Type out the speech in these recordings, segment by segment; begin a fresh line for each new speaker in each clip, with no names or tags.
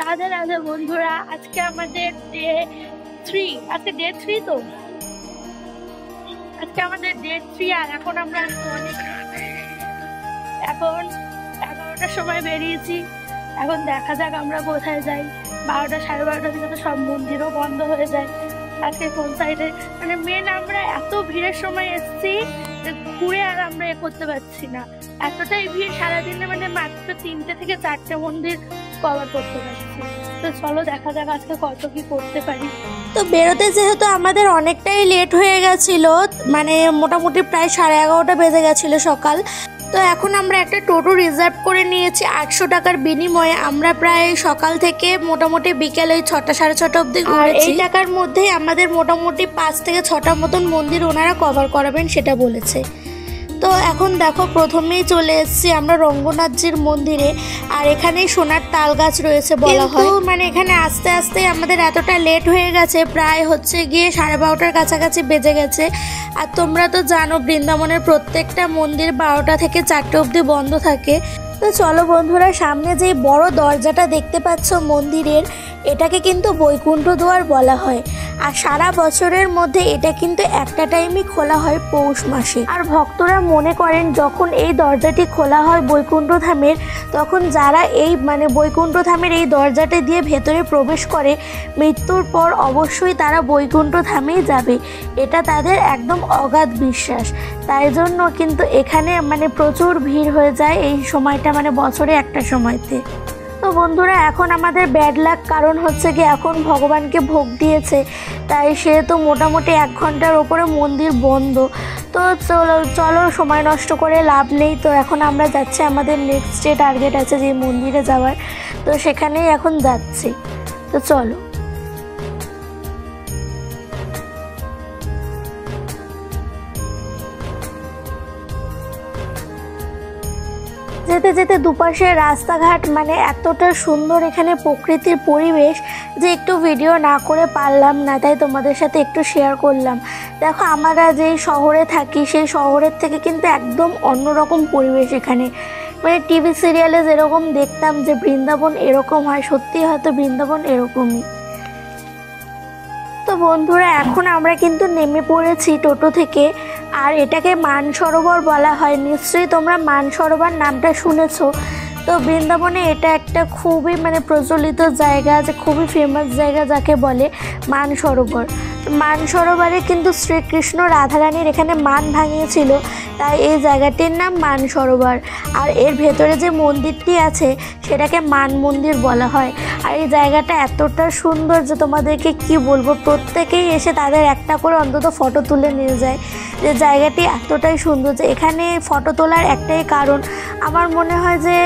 রাধে রাধে বন্ধুরা, আজকে আমাদের ডে 3। আজকে ডে 3 তো, আজকে আমাদের ডে 3। আর এখন আমরা এখন 11টার সময় বেরিয়েছি। এখন দেখা যাক আমরা কোথায় যাই। 12টা 12:30 দিকে তো সব মন্দিরও বন্ধ হয়ে যায়। আজকে কোন সাইডে মানে মেন আমরা এত ভিড়ের সময় এসেছি যে ঘুরে আর আমরা করতে পারছি না, এতটাই ভিড়। সারাদিনে মানে মাত্র 3টে থেকে 4টে মন্দির কভার করতে পারছি। তো চলো দেখা যাক আজকে কত কি করতে পারি।
তো বেরোতে যেহেতু আমাদের অনেকটাই লেট হয়ে গেছিলো, মানে মোটামুটি প্রায় 11:30 বেজে গেছিলো সকাল। তো এখন আমরা একটা টোটো রিজার্ভ করে নিয়েছি 800 টাকার বিনিময়ে। আমরা প্রায় সকাল থেকে মোটামুটি বিকেল ওই 6টা 6:30 অবধি ঘুরেছি। এই টাকার মধ্যেই আমাদের মোটামুটি 5 থেকে 6টা মতন মন্দির ওনারা কভার করাবেন সেটা বলেছে। তো এখন দেখো প্রথমেই চলে এসেছি আমরা রঙ্গনাথজির মন্দিরে। আর এখানেই সোনার তাল গাছ রয়েছে বলা হয়। মানে এখানে আস্তে আস্তে আমাদের এতটা লেট হয়ে গেছে, প্রায় হচ্ছে গিয়ে 12:30টার কাছাকাছি বেজে গেছে। আর তোমরা তো জানো বৃন্দাবনের প্রত্যেকটা মন্দির 12টা থেকে 4টে অবধি বন্ধ থাকে। তো চলো বন্ধুরা, সামনে যে বড় দরজাটা দেখতে পাচ্ছ মন্দিরের, এটাকে কিন্তু বৈকুণ্ঠ দুয়ার বলা হয়। আর সারা বছরের মধ্যে এটা কিন্তু একটা টাইমই খোলা হয়, পৌষ মাসে। আর ভক্তরা মনে করেন যখন এই দরজাটি খোলা হয় বৈকুণ্ঠ ধামের, তখন যারা এই মানে বৈকুণ্ঠ ধামের এই দরজাটি দিয়ে ভেতরে প্রবেশ করে, মৃত্যুর পর অবশ্যই তারা বৈকুণ্ঠ ধামেই যাবে। এটা তাদের একদম অগাধ বিশ্বাস। তাই জন্য কিন্তু এখানে মানে প্রচুর ভিড় হয়ে যায় এই সময়টা, মানে বছরে একটা সময়তে। তো বন্ধুরা এখন আমাদের ব্যাড লাক, কারণ হচ্ছে কি এখন ভগবানকে ভোগ দিয়েছে, তাই সেহেতু মোটামুটি 1 ঘন্টার ওপরে মন্দির বন্ধ। তো চলো সময় নষ্ট করে লাভ নেই। তো এখন আমরা যাচ্ছি, আমাদের নেক্সট যে টার্গেট আছে যে মন্দিরে যাওয়ার, তো সেখানেই এখন যাচ্ছি। তো চলো। যেতে যেতে দুপাশে রাস্তাঘাট মানে এতটা সুন্দর, এখানে প্রকৃতির পরিবেশ যে একটু ভিডিও না করে পারলাম না, তাই তোমাদের সাথে একটু শেয়ার করলাম। দেখো আমরা যেই শহরে থাকি সেই শহরের থেকে কিন্তু একদম অন্যরকম পরিবেশ এখানে। মানে টিভি সিরিয়ালে যেরকম দেখতাম যে বৃন্দাবন এরকম হয়, সত্যি হয়তো বৃন্দাবন এরকমই। তো বন্ধুরা এখন আমরা কিন্তু নেমে পড়েছি টোটো থেকে। আর এটাকে মানসরোবর বলা হয়, নিশ্চয়ই তোমরা মানসরোবর নামটা শুনেছো। তো বৃন্দাবনে এটা একটা খুবই মানে প্রচলিত জায়গা, যে খুবই ফেমাস জায়গা যাকে বলে মানসরোবর। মানসরোবরে কিন্তু শ্রীকৃষ্ণ রাধারানীর এখানে মান ভাঙিয়েছিল, তাই এই জায়গাটির নাম মানসরোবর। আর এর ভেতরে যে মন্দিরটি আছে সেটাকে মান মন্দির বলা হয়। আর এই জায়গাটা এতটা সুন্দর যে তোমাদেরকে কি বলবো, প্রত্যেকেই এসে তাদের একটা করে অন্তত ফটো তুলে নিয়ে যায়। যে জায়গাটি এতটাই সুন্দর যে এখানে ফটো তোলার একটাই কারণ, আমার মনে হয় যে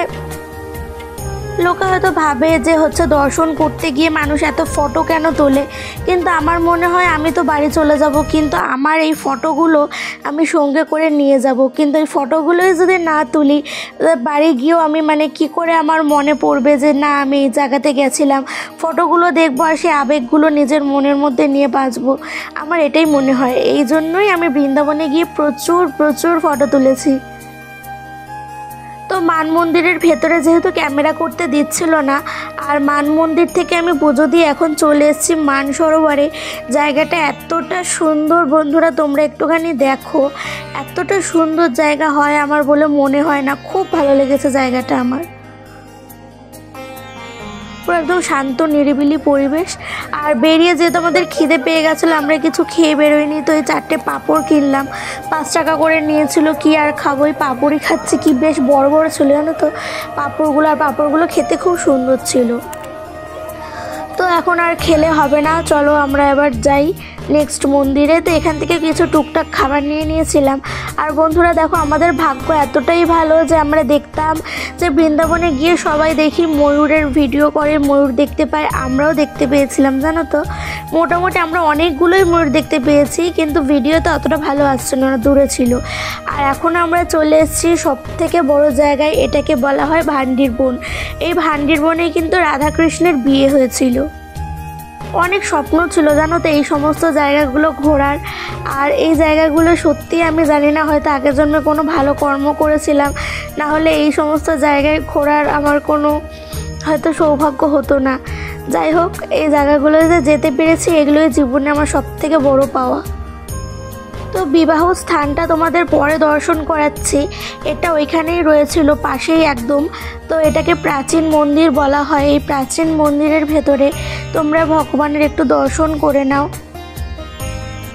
লোকে হয়তো ভাবে যে হচ্ছে দর্শন করতে গিয়ে মানুষ এত ফটো কেন তোলে, কিন্তু আমার মনে হয় আমি তো বাড়ি চলে যাব, কিন্তু আমার এই ফটোগুলো আমি সঙ্গে করে নিয়ে যাব। কিন্তু এই ফটোগুলোই যদি না তুলি, বাড়ি গিয়েও আমি মানে কি করে আমার মনে পড়বে যে না আমি এই জায়গাতে গেছিলাম। ফটোগুলো দেখবো আর সেই আবেগগুলো নিজের মনের মধ্যে নিয়ে বাঁচবো, আমার এটাই মনে হয়। এই জন্যই আমি বৃন্দাবনে গিয়ে প্রচুর ফটো তুলেছি। তো মান মন্দিরের ভেতরে যেহেতু ক্যামেরা করতে দিচ্ছিল না, আর মান মন্দির থেকে আমি পুজো দিয়ে এখন চলে এসেছি মানসরোবরে। জায়গাটা এতটা সুন্দর বন্ধুরা, তোমরা একটুখানি দেখো, এতটা সুন্দর জায়গা হয় আমার বলে মনে হয় না। খুব ভালো লেগেছে জায়গাটা আমার, পুরো একদম শান্ত নিরিবিলি পরিবেশ। আর বেরিয়ে যেহেতু আমাদের খিদে পেয়ে গেছিলো, আমরা কিছু খেয়ে বেরোয়নি, তো এই 4টে পাঁপড় কিনলাম, 5 টাকা করে নিয়েছিল। কি আর খাবো, ওই পাঁপড়ই খাচ্ছি। কি বেশ বড় বড় ছিল জানো তো পাঁপড়গুলো, আর পাঁপড়গুলো খেতে খুব সুন্দর ছিল। তো এখন আর খেলে হবে না, চলো আমরা এবার যাই নেক্সট মন্দিরে। তো এখান থেকে কিছু টুকটাক খাবার নিয়ে নিয়েছিলাম। আর বন্ধুরা দেখো আমাদের ভাগ্য এতটাই ভালো যে আমরা দেখতাম যে বৃন্দাবনে গিয়ে সবাই দেখি ময়ূরের ভিডিও করে, ময়ূর দেখতে পায়। আমরাও দেখতে পেয়েছিলাম জানো তো, মোটামুটি আমরা অনেকগুলোই ময়ূর দেখতে পেয়েছি, কিন্তু ভিডিওতে অতটা ভালো আসছিল না, দূরে ছিল। আর এখন আমরা চলে এসেছি সবথেকে বড় জায়গায়, এটাকে বলা হয় ভান্ডির বন। এই ভান্ডির বনে কিন্তু রাধাকৃষ্ণের বিয়ে হয়েছিল। অনেক স্বপ্ন ছিল জানো তো এই সমস্ত জায়গাগুলো ঘোরার। আর এই জায়গাগুলো সত্যি আমি জানি না, হয়তো আগের জন্মে কোনো ভালো কর্ম করেছিলাম, না হলে এই সমস্ত জায়গায় ঘোরার আমার কোনো হয়তো সৌভাগ্য হতো না। যাই হোক, এই জায়গাগুলোতে যেতে পেরেছি, এগুলোই জীবনে আমার সবথেকে বড় পাওয়া। তো বিবাহ স্থানটা তোমাদের পরে দর্শন করাচ্ছি। এটা ওইখানেই রয়েছিল, পাশেই একদম। তো এটাকে প্রাচীন মন্দির বলা হয়। এই প্রাচীন মন্দিরের ভেতরে তোমরা ভগবানের একটু দর্শন করে নাও।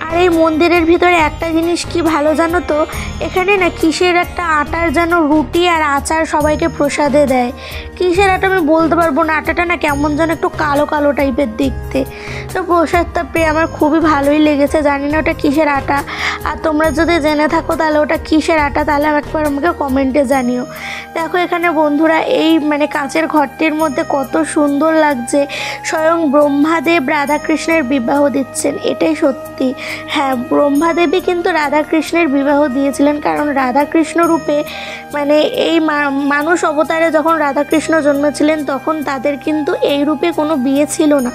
আর এই মন্দিরের ভিতরে একটা জিনিস কি ভালো জানো তো, এখানে না কিসের একটা আটার যেন রুটি আর আচার সবাইকে প্রসাদে দেয়। কিসের আটা আমি বলতে পারবো না, আটাটা না কেমন যেন একটু কালো কালো টাইপের দেখতে। তো প্রসাদটা পেয়ে আমার খুবই ভালোই লেগেছে। জানি না ওটা কিসের আটা, আর তোমরা যদি জেনে থাকো তাহলে ওটা কিসের আটা তাহলে একবার আমাকে কমেন্টে জানিও। দেখো এখানে বন্ধুরা এই মানে কাঁচের ঘরটির মধ্যে কত সুন্দর লাগছে। স্বয়ং ব্রহ্মাদেব রাধাকৃষ্ণের বিবাহ দিচ্ছেন, এটাই সত্যি। হ্যাঁ, ব্রহ্মাদেবী কিন্তু রাধাকৃষ্ণের বিবাহ দিয়েছিলেন, কারণ রাধাকৃষ্ণ রূপে মানে এই মানুষ অবতারে যখন রাধাকৃষ্ণ জন্মেছিলেন তখন তাদের কিন্তু এই রূপে কোনো বিয়ে ছিল না।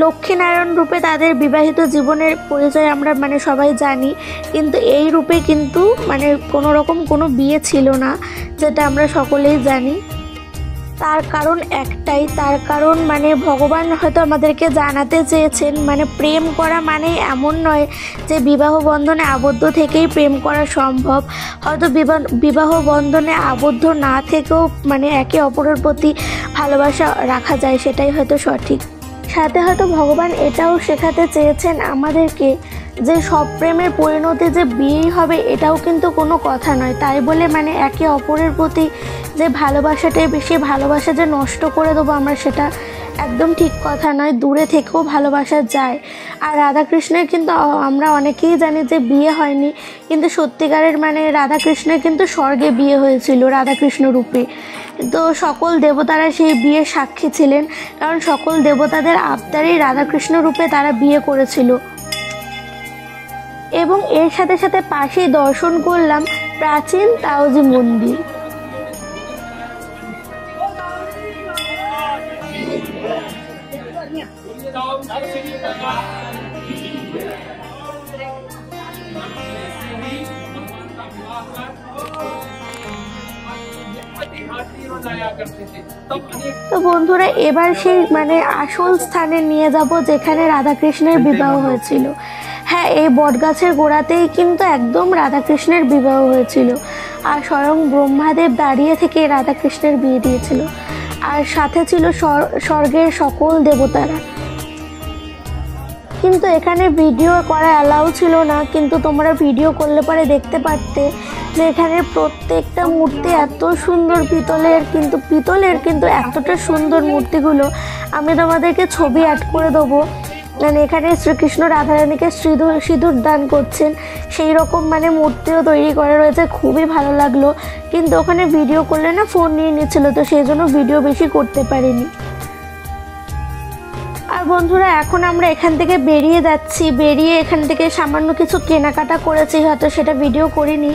লক্ষ্মীনারায়ণ রূপে তাদের বিবাহিত জীবনের পরিচয় আমরা মানে সবাই জানি, কিন্তু এই রূপে কিন্তু মানে কোনো রকম কোনো বিয়ে ছিল না, যেটা আমরা সকলেই জানি। তার কারণ একটাই, তার কারণ মানে ভগবান হয়তো আমাদেরকে জানাতে চেয়েছেন মানে প্রেম করা মানে এমন নয় যে বিবাহ বন্ধনে আবদ্ধ থেকেই প্রেম করা সম্ভব। হয়তো বিবাহ বন্ধনে আবদ্ধ না থেকেও মানে একে অপরের প্রতি ভালোবাসা রাখা যায়, সেটাই হয়তো সঠিক। সাথে হয়তো ভগবান এটাও শেখাতে চেয়েছেন আমাদেরকে যে সব প্রেমের পরিণতি যে বিয়েই হবে এটাও কিন্তু কোনো কথা নয়। তাই বলে মানে একে অপরের প্রতি যে ভালোবাসাটাই বেশি, ভালোবাসা যে নষ্ট করে দেবো আমরা, সেটা একদম ঠিক কথা নয়। দূরে থেকেও ভালোবাসা যায়। আর রাধাকৃষ্ণের কিন্তু আমরা অনেকেই জানি যে বিয়ে হয়নি, কিন্তু সত্যিকারের মানে রাধাকৃষ্ণের কিন্তু স্বর্গে বিয়ে হয়েছিল রাধাকৃষ্ণ রূপে। তো সকল দেবতারা সেই বিয়ের সাক্ষী ছিলেন, কারণ সকল দেবতাদের আবদারেই রাধাকৃষ্ণ রূপে তারা বিয়ে করেছিল। এবং এর সাথে সাথে পাশেই দর্শন করলাম প্রাচীন তাওজি মন্দির। তো বন্ধুরা এবার সেই মানে আসল স্থানে নিয়ে যাব যেখানে রাধাকৃষ্ণের বিবাহ হয়েছিল। হ্যাঁ, এই বটগাছের গোড়াতেই কিন্তু একদম রাধাকৃষ্ণের বিবাহ হয়েছিল, আর স্বয়ং ব্রহ্মাদেব দাঁড়িয়ে থেকে রাধাকৃষ্ণের বিয়ে দিয়েছিল, আর সাথে ছিল স্বর্গের সকল দেবতারা। কিন্তু এখানে ভিডিও করা অ্যালাউ ছিল না, কিন্তু তোমরা ভিডিও করলে পরে দেখতে পারতে যে এখানে প্রত্যেকটা মূর্তি এত সুন্দর পিতলের কিন্তু এতটা সুন্দর মূর্তিগুলো। আমি তোমাদেরকে ছবি অ্যাড করে দেবো। মানে এখানে শ্রীকৃষ্ণ রাধারানীকে সিঁদুর দান করছেন, সেই রকম মানে মূর্তিও তৈরি করা রয়েছে, খুবই ভালো লাগলো। কিন্তু ওখানে ভিডিও করলে না ফোন নিয়ে নিচ্ছিল, তো সেই জন্য ভিডিও বেশি করতে পারিনি। আর বন্ধুরা এখন আমরা এখান থেকে বেরিয়ে যাচ্ছি। বেরিয়ে এখান থেকে সামান্য কিছু কেনাকাটা করেছি, হয়তো সেটা ভিডিও করিনি।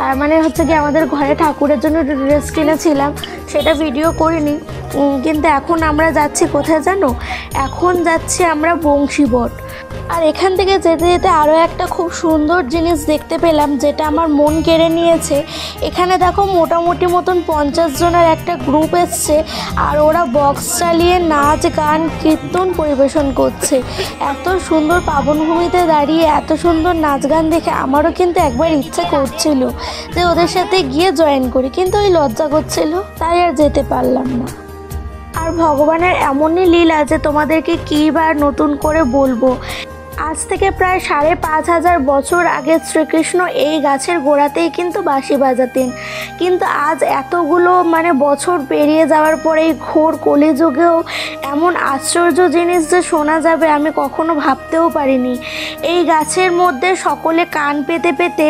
আর মানে হচ্ছে কি আমাদের ঘরে ঠাকুরের জন্য ড্রেস কিনেছিলাম, সেটা ভিডিও করিনি। কিন্তু এখন আমরা যাচ্ছি কোথায় জানো? এখন যাচ্ছি আমরা বংশীবট। আর এখান থেকে যেতে যেতে আরও একটা খুব সুন্দর জিনিস দেখতে পেলাম, যেটা আমার মন কেড়ে নিয়েছে। এখানে দেখো মোটামুটি মতন 50 জনের একটা গ্রুপ এসছে, আর ওরা বক্স চালিয়ে নাচ গান কীর্তন পরিবেশন করছে। এত সুন্দর পাবনভূমিতে দাঁড়িয়ে এত সুন্দর নাচ গান দেখে আমারও কিন্তু একবার ইচ্ছে করছিল যে ওদের সাথে গিয়ে জয়েন করি, কিন্তু ওই লজ্জা করছিল, তাই আর যেতে পারলাম না। আর ভগবানের এমনই লীলা যে তোমাদেরকে কী বার নতুন করে বলবো। আজ থেকে প্রায় 5,500 বছর আগে শ্রীকৃষ্ণ এই গাছের গোড়াতেই কিন্তু বাঁশি বাজাতেন, কিন্তু আজ এতগুলো মানে বছর পেরিয়ে যাওয়ার পরে এই ঘোর কলিযুগেও এমন আশ্চর্য জিনিস যে শোনা যাবে আমি কখনো ভাবতেও পারিনি। এই গাছের মধ্যে সকলে কান পেতে পেতে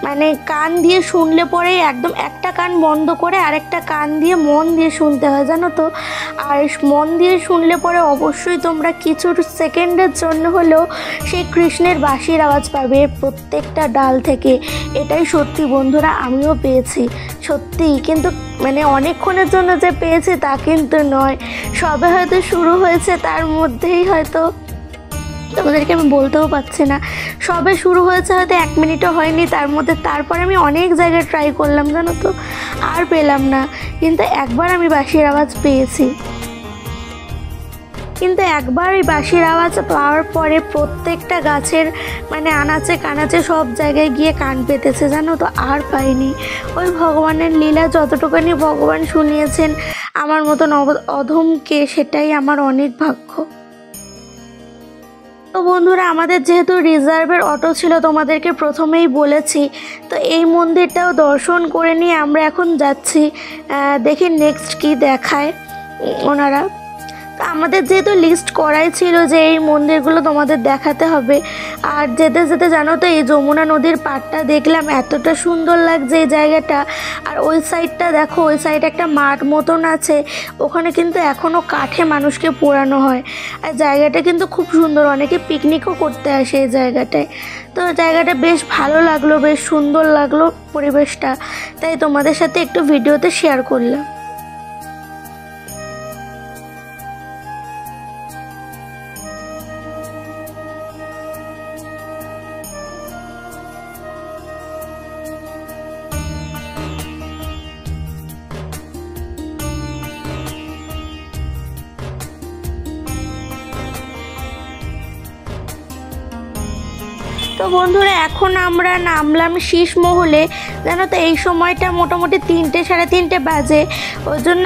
মানে কান দিয়ে শুনলে পরেই একদম একটা কান বন্ধ করে আরেকটা কান দিয়ে মন দিয়ে শুনতে হয়, জানো তো। আর মন দিয়ে শুনলে পরে অবশ্যই তোমরা কিছু সেকেন্ডের জন্য হলেও সেই কৃষ্ণের বাঁশির আওয়াজ পাবে প্রত্যেকটা ডাল থেকে। এটাই সত্যি বন্ধুরা, আমিও পেয়েছি সত্যি, কিন্তু মানে অনেকক্ষণের জন্য যে পেয়েছি তা কিন্তু নয়। সবে হয়তো শুরু হয়েছে, তার মধ্যেই হয়তো তোমাদেরকে আমি বলতেও পারছি না। সবে শুরু হয়েছে, হয়তো 1 মিনিটও হয়নি তার মধ্যে। তারপরে আমি অনেক জায়গায় ট্রাই করলাম জানো তো, আর পেলাম না। কিন্তু একবার আমি বাঁশির আওয়াজ পেয়েছি। কিন্তু একবার ওই বাঁশির আওয়াজ পাওয়ার পরে প্রত্যেকটা গাছের মানে আনাচে কানাচে সব জায়গায় গিয়ে কান পেতেছে জানো তো, আর পাইনি। ওই ভগবানের লীলা যতটুকুনি ভগবান শুনিয়েছেন আমার মতন অধমকে, সেটাই আমার অনেক ভাগ্য। তো বন্ধুরা, আমাদের যেহেতু রিজার্ভের অটো ছিল, তোমাদেরকে প্রথমেই বলেছি, তো এই মন্দিরটাও দর্শন করে নিয়ে আমরা এখন যাচ্ছি। দেখি নেক্সট কি দেখায় ওনারা। তো আমাদের যেহেতু লিস্ট করাই ছিল যে এই মন্দিরগুলো তোমাদের দেখাতে হবে। আর যেতে যেতে জানো তো, এই যমুনা নদীর পাড়টা দেখলাম, এতটা সুন্দর লাগছে এই জায়গাটা। আর ওই সাইডটা দেখো, ওই সাইডে একটা মাঠ মতন আছে, ওখানে কিন্তু এখনও কাঠে মানুষকে পোড়ানো হয়। আর জায়গাটা কিন্তু খুব সুন্দর, অনেকে পিকনিকও করতে আসে এই জায়গাটায়। তো জায়গাটা বেশ ভালো লাগলো, বেশ সুন্দর লাগলো পরিবেশটা, তাই তোমাদের সাথে একটু ভিডিওতে শেয়ার করলাম। তো বন্ধুরা, এখন আমরা নামলাম শীষমহলে। জানো তো, এই সময়টা মোটামুটি 3টে সাড়ে 3টে বাজে। ওই জন্য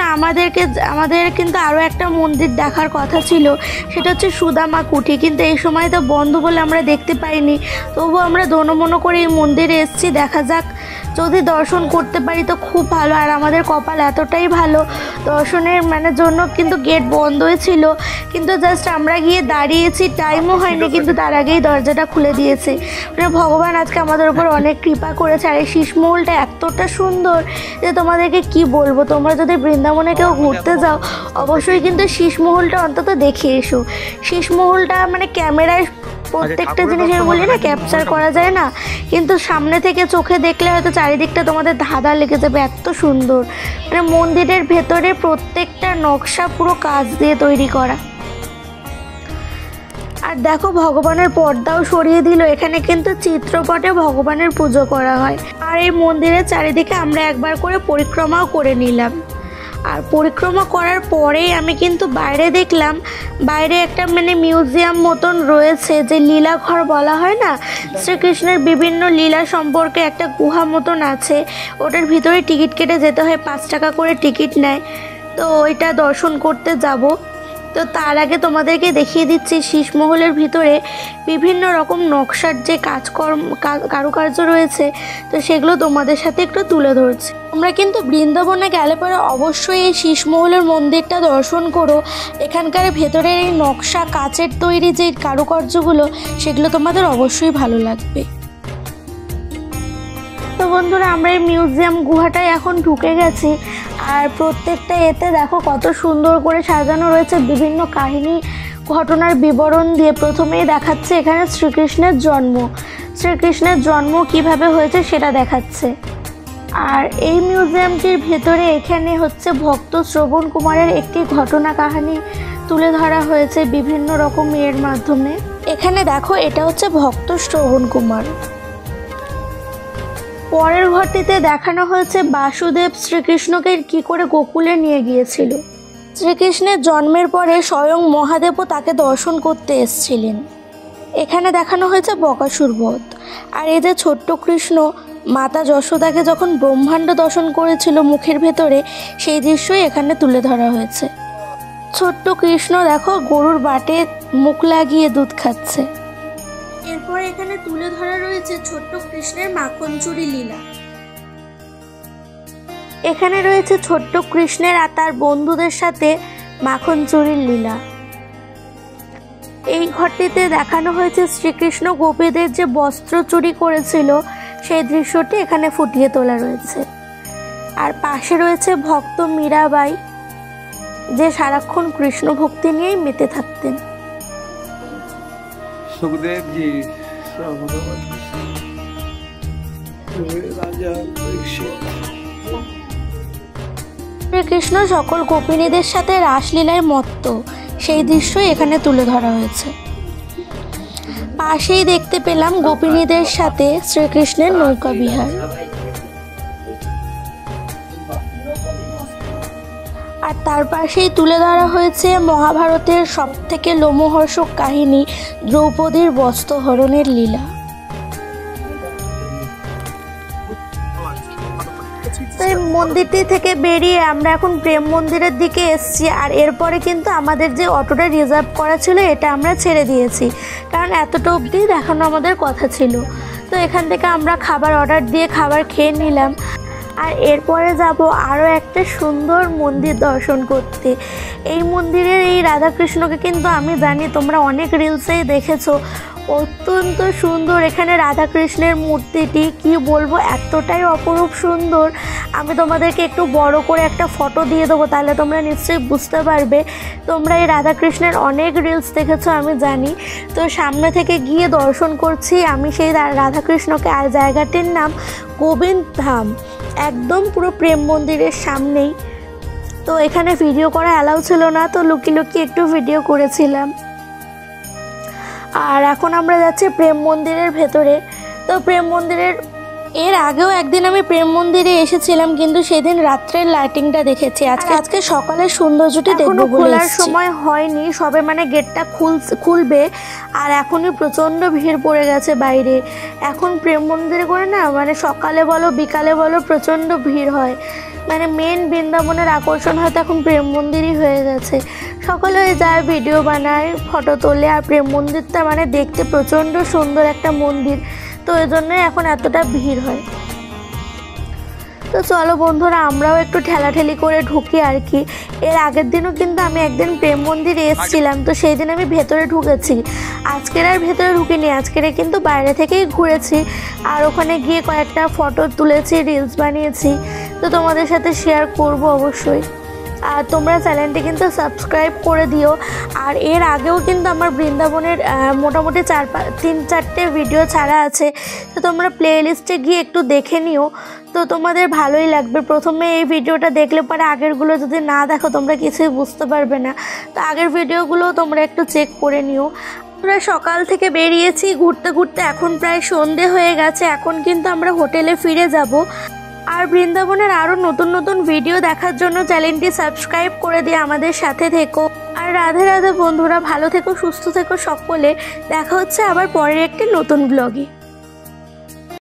আমাদের কিন্তু আরও একটা মন্দির দেখার কথা ছিল, সেটা হচ্ছে সুদামা কুঠি। কিন্তু এই সময় তো বন্ধ বলে আমরা দেখতে পাইনি। তবুও আমরা দোনমনো করে এই মন্দিরে এসেছি, দেখা যাক যদি দর্শন করতে পারি তো খুব ভালো। আর আমাদের কপাল এতটাই ভালো, দর্শনের জন্য কিন্তু গেট বন্ধই ছিল, কিন্তু জাস্ট আমরা গিয়ে দাঁড়িয়েছি, টাইমও হয়নি, কিন্তু তার আগেই দরজাটা খুলে দিয়েছে। ভগবান আজকে আমাদের উপর অনেক কৃপা করেছে। আর এই শীষমহলটা এতটা সুন্দর যে তোমাদেরকে কি বলবো। তোমরা যদি বৃন্দাবনে কেউ ঘুরতে যাও, অবশ্যই কিন্তু শীষমহলটা অন্তত দেখে এসো। শীষমহলটা ক্যামেরায় প্রত্যেকটা জিনিস আমি বলি না ক্যাপচার করা যায় না, কিন্তু সামনে থেকে চোখে দেখলে হয়তো চারিদিকটা তোমাদের ধাঁধা লেগে যাবে, এত সুন্দর। মন্দিরের ভেতরে প্রত্যেকটা নকশা পুরো কাঁচ দিয়ে তৈরি করা। আর দেখো, ভগবানের পর্দাও সরিয়ে দিল। এখানে কিন্তু চিত্রপটে ভগবানের পুজো করা হয়। আর এই মন্দিরের চারিদিকে আমরা একবার করে পরিক্রমাও করে নিলাম। আর পরিক্রমা করার পরেই আমি কিন্তু বাইরে দেখলাম, বাইরে একটা মিউজিয়াম মতন রয়েছে, যে লীলাঘর বলা হয় না, শ্রীকৃষ্ণের বিভিন্ন লীলা সম্পর্কে একটা গুহা মতন আছে। ওটার ভিতরে টিকিট কেটে যেতে হয়, 5 টাকা করে টিকিট নেয়। তো ওইটা দর্শন করতে যাব। তো তার আগে তোমাদেরকে দেখিয়ে দিচ্ছি শীষমহলের ভিতরে বিভিন্ন রকম নকশার যে কারুকার্য রয়েছে, তো সেগুলো তোমাদের সাথে একটু তুলে ধরছি। তোমরা কিন্তু বৃন্দাবনে গেলে পরে অবশ্যই এই শীষমহলের মন্দিরটা দর্শন করো। এখানকার ভেতরের এই নকশা, কাচের তৈরি যে কারুকার্যগুলো, সেগুলো তোমাদের অবশ্যই ভালো লাগবে। তো বন্ধুরা, আমরা এই মিউজিয়াম গুহাটায় এখন ঢুকে গেছি। আর প্রত্যেকটা এতে দেখো কত সুন্দর করে সাজানো রয়েছে বিভিন্ন কাহিনী, ঘটনার বিবরণ দিয়ে। প্রথমেই দেখাচ্ছে এখানে শ্রীকৃষ্ণের জন্ম কিভাবে হয়েছে সেটা দেখাচ্ছে। আর এই মিউজিয়ামটির ভেতরে এখানে হচ্ছে ভক্ত শ্রবণ কুমারের একটি ঘটনা কাহিনী তুলে ধরা হয়েছে বিভিন্ন রকম এর মাধ্যমে। এখানে দেখো, এটা হচ্ছে ভক্ত শ্রবণ কুমার। পরের ঘরটিতে দেখানো হয়েছে বাসুদেব শ্রীকৃষ্ণকে কি করে গোকুলে নিয়ে গিয়েছিল। শ্রীকৃষ্ণের জন্মের পরে স্বয়ং মহাদেবও তাকে দর্শন করতে এসেছিলেন। এখানে দেখানো হয়েছে বকাসুর বধ। আর এই যে ছোট্ট কৃষ্ণ মাতা যশোদাকে যখন ব্রহ্মাণ্ড দর্শন করেছিল মুখের ভেতরে, সেই দৃশ্যই এখানে তুলে ধরা হয়েছে। ছোট্ট কৃষ্ণ দেখো গরুর বাটে মুখ লাগিয়ে দুধ খাচ্ছে। এরপর এখানে তুলে ধরা রয়েছে ছোট্ট কৃষ্ণের মাখন চুরি লীলা। এখানে রয়েছে ছোট্ট কৃষ্ণের আর তার বন্ধুদের সাথে মাখন চুরির লীলা। এই ঘরটিতে দেখানো হয়েছে শ্রীকৃষ্ণ গোপীদের যে বস্ত্র চুরি করেছিল, সেই দৃশ্যটি এখানে ফুটিয়ে তোলা রয়েছে। আর পাশে রয়েছে ভক্ত মীরাবাই, যে সারাক্ষণ কৃষ্ণ ভক্তি নিয়েই মেতে থাকতেন।
सुखदेव जी राजा
শ্রীকৃষ্ণ সকল গোপিনীদের সাথে রাসলীলায় মত্ত, সেই দৃশ্যই এখানে তুলে ধরা হয়েছে। পাশেই দেখতে পেলাম গোপিনীদের সাথে শ্রীকৃষ্ণের নৌকা বিহার। আর তার পাশেই তুলে ধরা হয়েছে মহাভারতের সবথেকে লোমহর্ষক কাহিনী দ্রৌপদীর বস্ত্রহরণের লীলা। তো এই মন্দিরটি থেকে বেরিয়ে আমরা এখন প্রেম মন্দিরের দিকে এসেছি। আর এরপরে কিন্তু আমাদের যে অটোটা রিজার্ভ করা ছিল এটা আমরা ছেড়ে দিয়েছি, কারণ এতটা অবধি দেখানো আমাদের কথা ছিল। তো এখান থেকে আমরা খাবার অর্ডার দিয়ে খাবার খেয়ে নিলাম। আর এরপরে যাব আরও একটা সুন্দর মন্দির দর্শন করতে। এই মন্দিরের এই রাধাকৃষ্ণকে কিন্তু আমি জানি তোমরা অনেক রিলসেই দেখেছো, অত্যন্ত সুন্দর। এখানে রাধাকৃষ্ণের মূর্তিটি কি বলবো, এতটাই অপরূপ সুন্দর। আমি তোমাদেরকে একটু বড় করে একটা ফটো দিয়ে দেবো, তাহলে তোমরা নিশ্চয়ই বুঝতে পারবে। তোমরা এই রাধাকৃষ্ণের অনেক রিলস দেখেছো আমি জানি। তো সামনে থেকে গিয়ে দর্শন করছি আমি সেই রাধাকৃষ্ণকে। আর জায়গাটির নাম গোবিন্দ ধাম, একদম পুরো প্রেম মন্দিরের সামনেই। তো এখানে ভিডিও করা অ্যালাউ ছিল না, তো লুকিয়ে লুকিয়ে একটু ভিডিও করেছিলাম। আর এখন আমরা যাচ্ছি প্রেম মন্দিরের ভেতরে। তো প্রেম মন্দিরের এর আগেও একদিন আমি প্রেম মন্দিরে এসেছিলাম, কিন্তু সেদিন রাত্রের লাইটিংটা দেখেছি। আজকে সকালের সৌন্দর্যটি দেখবো বলে খোলার সময় হয়নি, সবে মানে গেটটা খুলবে। আর এখনই প্রচণ্ড ভিড় পড়ে গেছে বাইরে। এখন প্রেম মন্দিরে করে না মানে সকালে বলো বিকালে বলো প্রচণ্ড ভিড় হয়। মানে মেন বৃন্দাবনের আকর্ষণ হয়তো এখন প্রেম মন্দিরই হয়ে গেছে। সকলে যায় ভিডিও বানায়, ফটো তোলে। আর প্রেম মন্দিরটা মানে দেখতে প্রচণ্ড সুন্দর একটা মন্দির, তো এই জন্যই এখন এতটা ভিড় হয়। তো চলো বন্ধুরা, আমরাও একটু ঠেলাঠেলি করে ঢুকি আর কি। এর আগের দিনও কিন্তু আমি একদিন প্রেম মন্দিরে এসেছিলাম, তো সেই দিন আমি ভেতরে ঢুকেছি। আজকের আর ভেতরে ঢুকিনি, আজকের কিন্তু বাইরে থেকেই ঘুরেছি। আর ওখানে গিয়ে কয়েকটা ফটো তুলেছি, রিলস বানিয়েছি, তো তোমাদের সাথে শেয়ার করব অবশ্যই। আর তোমরা চ্যানেলটি কিন্তু সাবস্ক্রাইব করে দিও। আর এর আগেও কিন্তু আমার বৃন্দাবনের মোটামুটি 3-4টে ভিডিও ছাড়া আছে, তো তোমরা প্লে লিস্টে গিয়ে একটু দেখে নিও, তো তোমাদের ভালোই লাগবে। প্রথমে এই ভিডিওটা দেখলে পরে আগেরগুলো যদি না দেখো তোমরা কিছুই বুঝতে পারবে না, তো আগের ভিডিওগুলো তোমরা একটু চেক করে নিও। আমরা সকাল থেকে বেরিয়েছি ঘুরতে ঘুরতে, এখন প্রায় সন্ধে হয়ে গেছে। এখন কিন্তু আমরা হোটেলে ফিরে যাব। আর বৃন্দাবনের আরও নতুন নতুন ভিডিও দেখার জন্য চ্যানেলটি সাবস্ক্রাইব করে দিয়ে আমাদের সাথে থেকো। আর রাধে রাধে বন্ধুরা, ভালো থেকো, সুস্থ থেকো সকলে। দেখা হচ্ছে আবার পরের একটি নতুন ব্লগে।